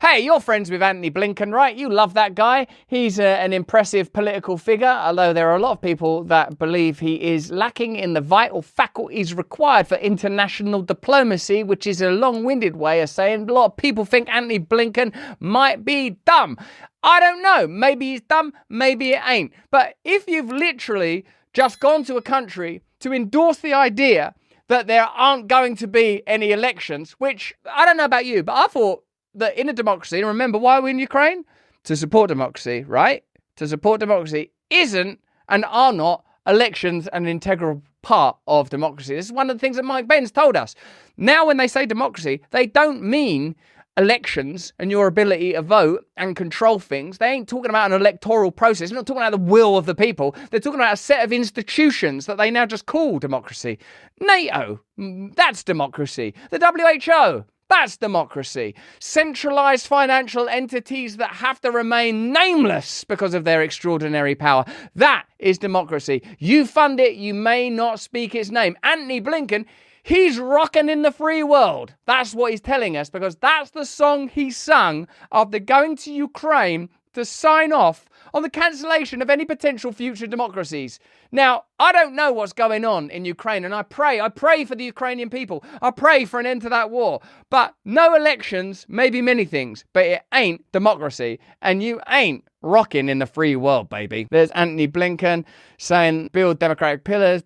Hey, you're friends with Antony Blinken, right? You love that guy. He's an impressive political figure, although there are a lot of people that believe he is lacking in the vital faculties required for international diplomacy, which is a long-winded way of saying a lot of people think Antony Blinken might be dumb. I don't know. Maybe he's dumb, maybe it ain't. But if you've literally just gone to a country to endorse the idea that there aren't going to be any elections, which I don't know about you, but I thought that in a democracy, and remember why we're in Ukraine? To support democracy, right? To support democracy isn't and are not elections an integral part of democracy. This is one of the things that Mike Ben's told us. Now, when they say democracy, they don't mean elections and your ability to vote and control things. They ain't talking about an electoral process. They're not talking about the will of the people. They're talking about a set of institutions that they now just call democracy. NATO, that's democracy. The WHO, that's democracy. Centralized financial entities that have to remain nameless because of their extraordinary power. That is democracy. You fund it, you may not speak its name. Antony Blinken, he's rocking in the free world. That's what he's telling us, because that's the song he sung after going to Ukraine to sign off on the cancellation of any potential future democracies. Now, I don't know what's going on in Ukraine, and I pray for the Ukrainian people. I pray for an end to that war. But no elections may be many things, but it ain't democracy, and you ain't rocking in the free world, baby. There's Antony Blinken saying, build democratic pillars,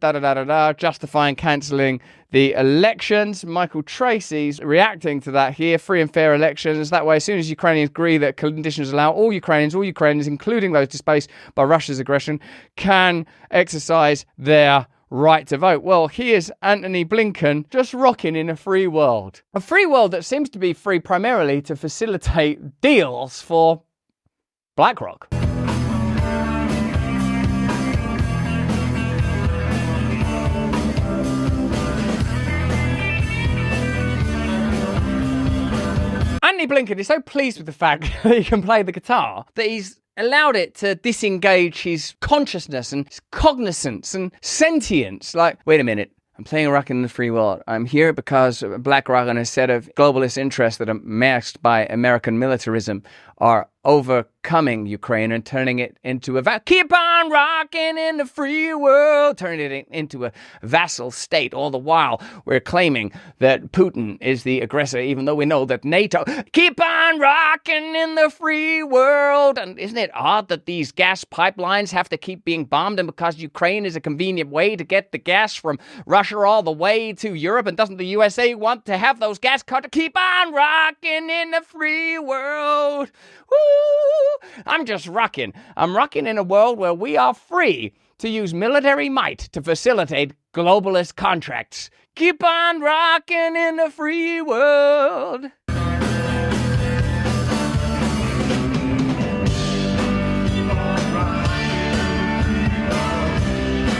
justifying cancelling the elections. Michael Tracy's reacting to that here, free and fair elections. That way, as soon as Ukrainians agree that conditions allow all Ukrainians, including those displaced by Russia's aggression, can exercise their right to vote. Well, here's Antony Blinken just rocking in a free world. A free world that seems to be free primarily to facilitate deals for BlackRock. Antony Blinken is so pleased with the fact that he can play the guitar that he's allowed it to disengage his consciousness and his cognizance and sentience. Like, wait a minute, I'm playing rock in the free world. I'm here because BlackRock and a set of globalist interests that are masked by American militarism are overcoming Ukraine and turning it into keep on rocking in the free world, turning it into a vassal state. All the while, we're claiming that Putin is the aggressor, even though we know that NATO, keep on rocking in the free world. And isn't it odd that these gas pipelines have to keep being bombed, and because Ukraine is a convenient way to get the gas from Russia all the way to Europe, and doesn't the USA want to have those gas cuts? Keep on rocking in the free world. Woo! I'm just rocking. I'm rocking in a world where we are free to use military might to facilitate globalist contracts. Keep on rocking in the free world.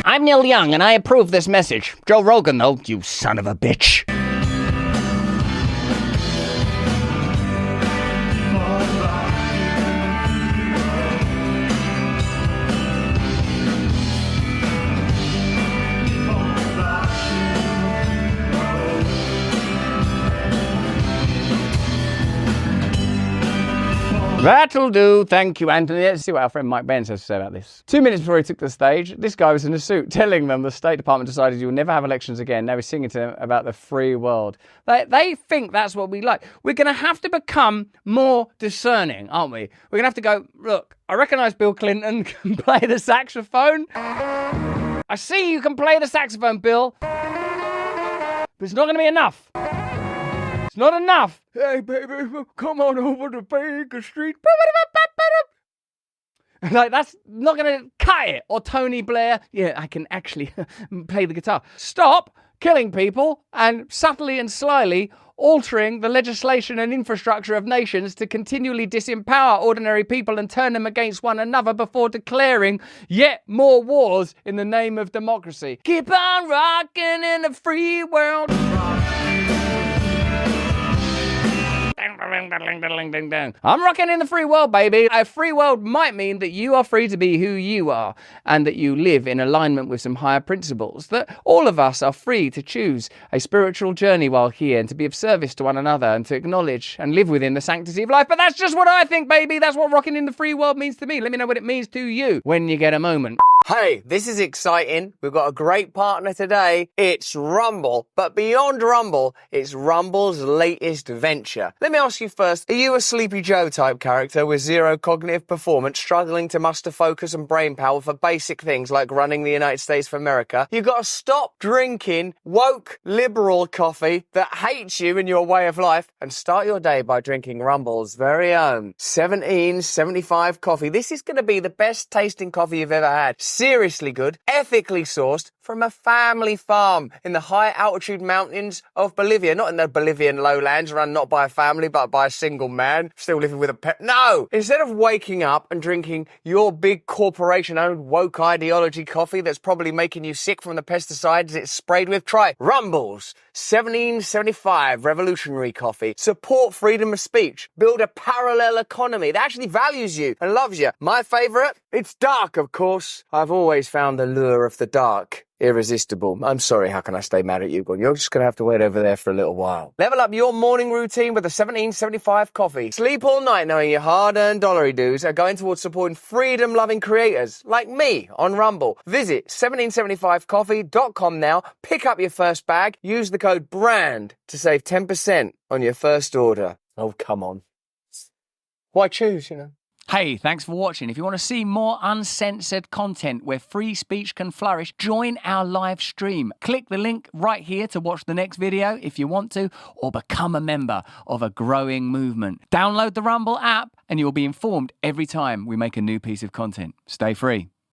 I'm Neil Young, and I approve this message. Joe Rogan, though, you son of a bitch. That'll do. Thank you, Anthony. Let's see what our friend Mike Benz has to say about this. 2 minutes before he took the stage, this guy was in a suit telling them the State Department decided you will never have elections again. Now he's singing to them about the free world. They think that's what we like. We're going to have to become more discerning, aren't we? We're going to have to go, look, I recognise Bill Clinton can play the saxophone. I see you can play the saxophone, Bill. But it's not going to be enough. It's not enough. Hey, baby, come on over to Baker Street. Like, that's not going to cut it. Or Tony Blair. Yeah, I can actually play the guitar. Stop killing people and subtly and slyly altering the legislation and infrastructure of nations to continually disempower ordinary people and turn them against one another before declaring yet more wars in the name of democracy. Keep on rocking in a free world. I'm rocking in the free world, baby. A free world might mean that you are free to be who you are and that you live in alignment with some higher principles, that all of us are free to choose a spiritual journey while here and to be of service to one another and to acknowledge and live within the sanctity of life. But that's just what I think, baby. That's what rocking in the free world means to me. Let me know what it means to you when you get a moment. Hey, this is exciting. We've got a great partner today. It's Rumble. But beyond Rumble, it's Rumble's latest venture. Let me ask you first, are you a Sleepy Joe type character with zero cognitive performance, struggling to muster focus and brain power for basic things like running the United States of America? You've got to stop drinking woke liberal coffee that hates you and your way of life and start your day by drinking Rumble's very own 1775 coffee. This is going to be the best tasting coffee you've ever had. Seriously good, ethically sourced from a family farm in the high altitude mountains of Bolivia. Not in the Bolivian lowlands run not by a family but by a single man still living with a pet. No! Instead of waking up and drinking your big corporation owned woke ideology coffee that's probably making you sick from the pesticides it's sprayed with, try Rumble's 1775 revolutionary coffee. Support freedom of speech. Build a parallel economy that actually values you and loves you. My favourite? It's dark, of course. I've always found the lure of the dark irresistible. I'm sorry, how can I stay mad at you? You're just going to have to wait over there for a little while. Level up your morning routine with a 1775 coffee. Sleep all night knowing your hard-earned dollary-doos are going towards supporting freedom-loving creators like me on Rumble. Visit 1775coffee.com now, pick up your first bag, use the code BRAND to save 10% on your first order. Oh, come on. Why choose, you know? Hey, thanks for watching. If you want to see more uncensored content where free speech can flourish, join our live stream. Click the link right here to watch the next video if you want to, or become a member of a growing movement. Download the Rumble app and you'll be informed every time we make a new piece of content. Stay free.